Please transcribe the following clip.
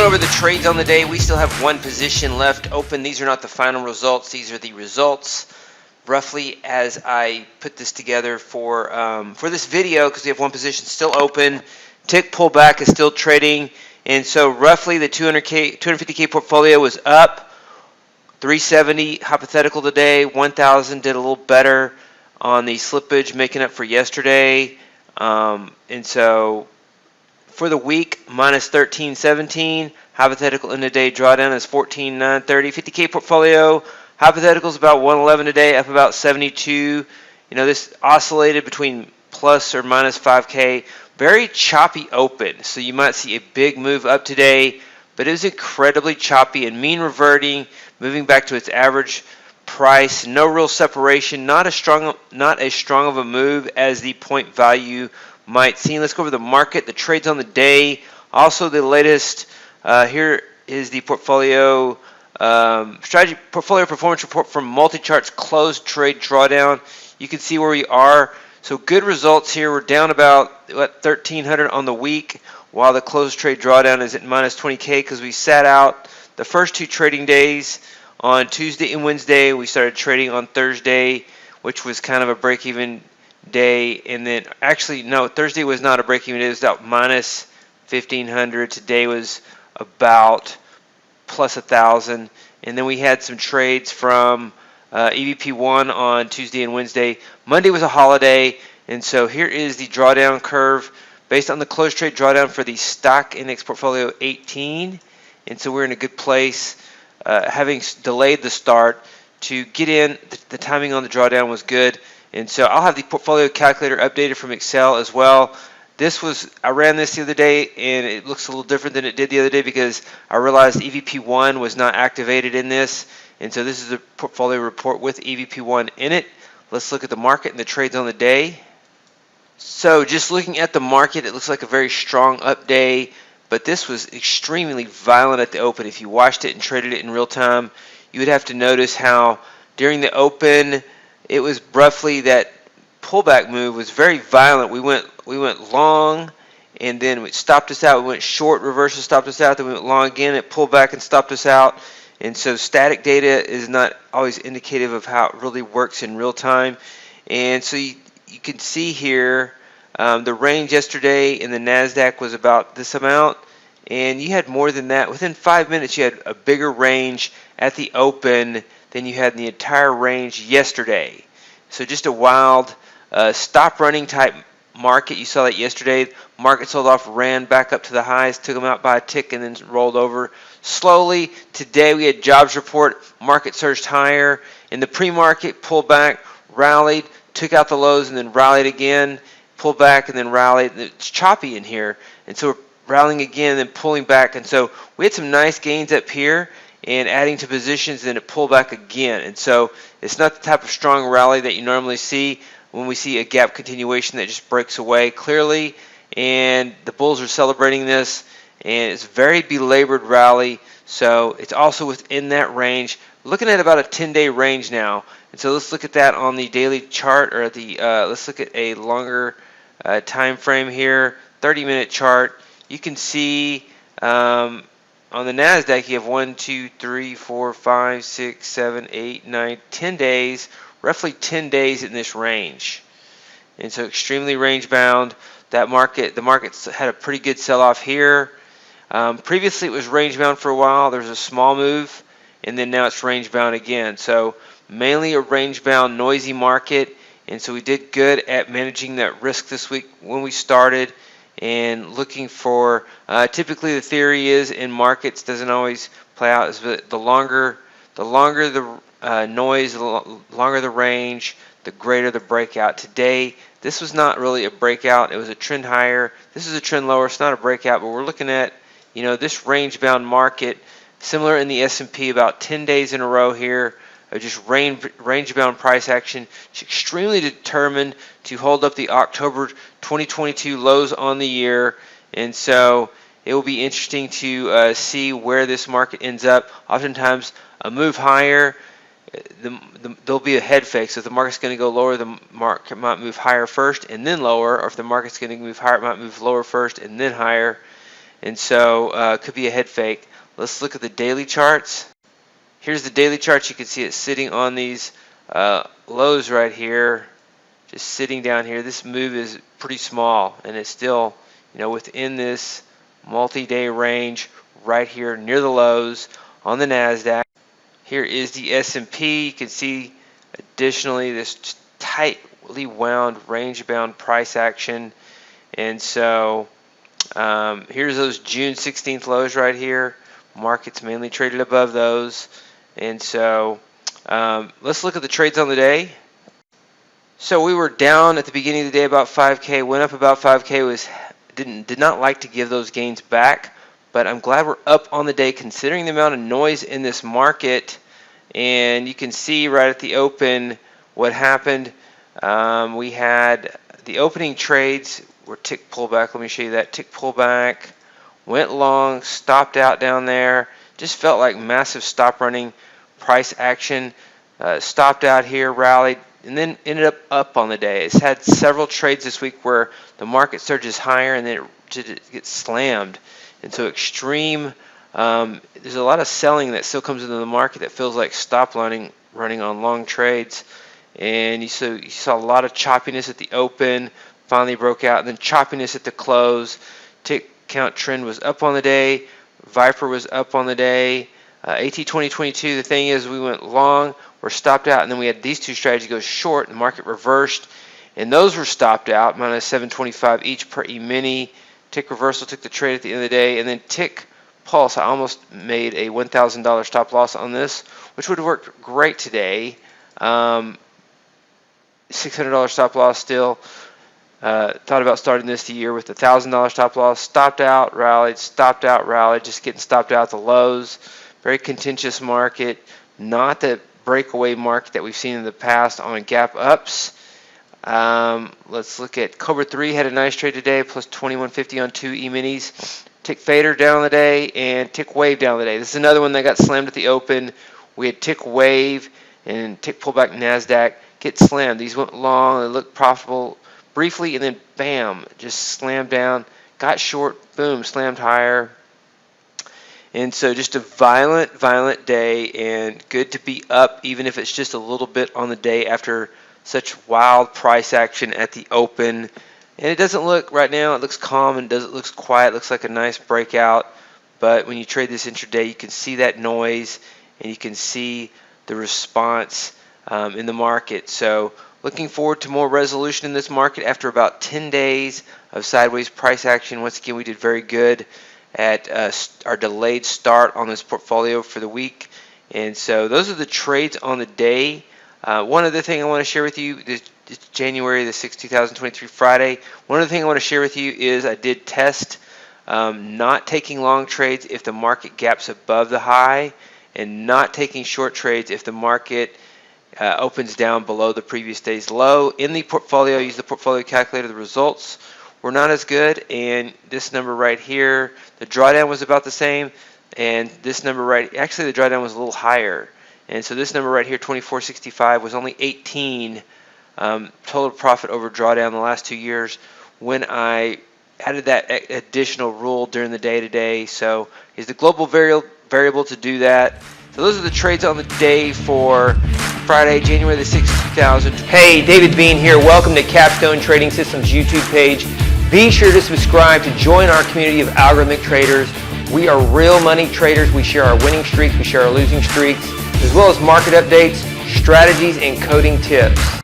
Going over the trades on the day, we still have one position left open. These are not the final results. These are the results roughly as I put this together for this video, because we have one position still open. Tick pullback is still trading, and so roughly the 250K portfolio was up. 370 hypothetical today. 1,000 did a little better on the slippage, making up for yesterday. And so for the week, minus 1317. Hypothetical in the day drawdown is 14,930. 50K portfolio, hypothetical is about 111 today, up about 72. You know, this oscillated between plus or minus 5K. Very choppy open, so you might see a big move up today, but it was incredibly choppy and mean reverting, moving back to its average price. No real separation, not as strong of a move as the point value might seem. Let's go over the market, the trades on the day. Also, the latest here is the portfolio strategy portfolio performance report from Multi-Chart's closed trade drawdown. You can see where we are. So good results here. We're down about 1,300 on the week, while the closed trade drawdown is at minus 20K because we sat out the first two trading days on Tuesday and Wednesday. We started trading on Thursday, which was kind of a break-even day, and then actually no, Thursday was not a break-even day. It was about minus 1,500. Today was about plus 1,000, and then we had some trades from EVP1 on Tuesday and Wednesday. Monday was a holiday, and so here is the drawdown curve based on the closed trade drawdown for the stock index portfolio 18, and so we're in a good place. Having delayed the start to get in, the timing on the drawdown was good, and so I'll have the portfolio calculator updated from Excel as well. I ran this the other day, and it looks a little different than it did the other day because I realized EVP1 was not activated in this, and so this is a portfolio report with EVP1 in it. Let's look at the market and the trades on the day. So just looking at the market, it looks like a very strong up day, but this was extremely violent at the open. If you watched it and traded it in real time, you would have to notice how during the open, it was roughly that pullback move was very violent. We went long, and then it stopped us out. We went short, reversal, stopped us out. Then we went long again. It pulled back and stopped us out. And so static data is not always indicative of how it really works in real time. And so you can see here the range yesterday in the NASDAQ was about this amount, and you had more than that. Within 5 minutes, you had a bigger range at the open than you had in the entire range yesterday. So just a wild stop running type market. You saw that yesterday. Market sold off, ran back up to the highs, took them out by a tick, and then rolled over slowly. Today we had jobs report. Market surged higher. In the pre-market, pulled back, rallied, took out the lows, and then rallied again. Pulled back and then rallied. It's choppy in here, and so we're rallying again and then pulling back. And so we had some nice gains up here and adding to positions, and then it pulled back again. And so it's not the type of strong rally that you normally see when we see a gap continuation that just breaks away clearly, and the bulls are celebrating this, and it's a very belabored rally, so it's also within that range. Looking at about a 10-day range now, and so let's look at that on the daily chart, or the let's look at a longer time frame here, 30-minute chart. You can see on the NASDAQ you have 1, 2, 3, 4, 5, 6, 7, 8, 9, 10 days, roughly 10 days in this range, and so extremely range bound. The market's had a pretty good sell-off here. Previously it was range bound for a while. There was a small move, and then now it's range bound again. So mainly a range bound noisy market, and so we did good at managing that risk this week when we started and looking for typically the theory is in markets doesn't always play out, is the longer the noise, the longer the range, the greater the breakout. Today, this was not really a breakout. It was a trend higher. This is a trend lower. It's not a breakout, but we're looking at, this range-bound market, similar in the S&P, about 10 days in a row here of just range-bound price action. It's extremely determined to hold up the October 2022 lows on the year, and so it will be interesting to see where this market ends up. Oftentimes, a move higher, there'll be a head fake. So if the market's going to go lower, the market might move higher first and then lower, or if the market's going to move higher, it might move lower first and then higher. and so could be a head fake. Let's look at the daily charts. Here's the daily chart. You can see it sitting on these lows right here, just sitting down here. This move is pretty small, and it's still, within this multi-day range right here near the lows on the NASDAQ. Here is the S&P. You can see additionally this tightly wound range-bound price action, and so here's those June 16th lows right here. Markets mainly traded above those, and so let's look at the trades on the day. So we were down at the beginning of the day about 5K, went up about 5K, did not like to give those gains back, but I'm glad we're up on the day considering the amount of noise in this market. And you can see right at the open what happened. We had the opening trades were tick pullback. Let me show you that. Tick pullback, went long, stopped out down there. Just felt like massive stop running price action. Stopped out here, rallied, and then ended up on the day. It's had several trades this week where the market surges higher and then it gets slammed. And so extreme, there's a lot of selling that still comes into the market that feels like stop running on long trades. And you saw a lot of choppiness at the open, finally broke out, and then choppiness at the close. Tick count trend was up on the day. Viper was up on the day. AT 2022, the thing is we went long, we're stopped out, and then we had these two strategies go short, and the market reversed, and those were stopped out, minus 725 each per E-mini. Tick reversal took the trade at the end of the day, and then tick pulse, I almost made a $1,000 stop loss on this, which would have worked great today. $600 stop loss still. Thought about starting this year with a $1,000 stop loss. Stopped out, rallied, just getting stopped out at the lows. Very contentious market, not the breakaway market that we've seen in the past on gap ups. Let's look at Cobra 3, had a nice trade today, plus 2150 on 2 E-minis. Tick fader down the day and tick wave down the day. This is another one that got slammed at the open. We had tick wave and tick pullback NASDAQ get slammed. These went long, they looked profitable briefly, and then bam, just slammed down, got short, boom, slammed higher. And so just a violent day, and good to be up even if it's just a little bit on the day after such wild price action at the open. And it doesn't look, right now it looks calm and it looks quiet, it looks like a nice breakout, but when you trade this intraday you can see that noise and you can see the response in the market. So looking forward to more resolution in this market after about 10 days of sideways price action. Once again, we did very good at our delayed start on this portfolio for the week. And so those are the trades on the day. One other thing I want to share with you, it's January the 6th, 2023, Friday. One other thing I want to share with you is I did test not taking long trades if the market gaps above the high, and not taking short trades if the market opens down below the previous day's low. In the portfolio, I use the portfolio calculator. The results were not as good, and this number right here, the drawdown was about the same, and this number actually the drawdown was a little higher. And so this number right here, 2465, was only 18 total profit over drawdown the last 2 years when I added that additional rule during the day today. So is the global variable to do that. So those are the trades on the day for Friday, January the 6th, 2000. Hey, David Bean here. Welcome to Capstone Trading Systems YouTube page. Be sure to subscribe to join our community of algorithmic traders. We are real money traders. We share our winning streaks, we share our losing streaks, as well as market updates, strategies, and coding tips.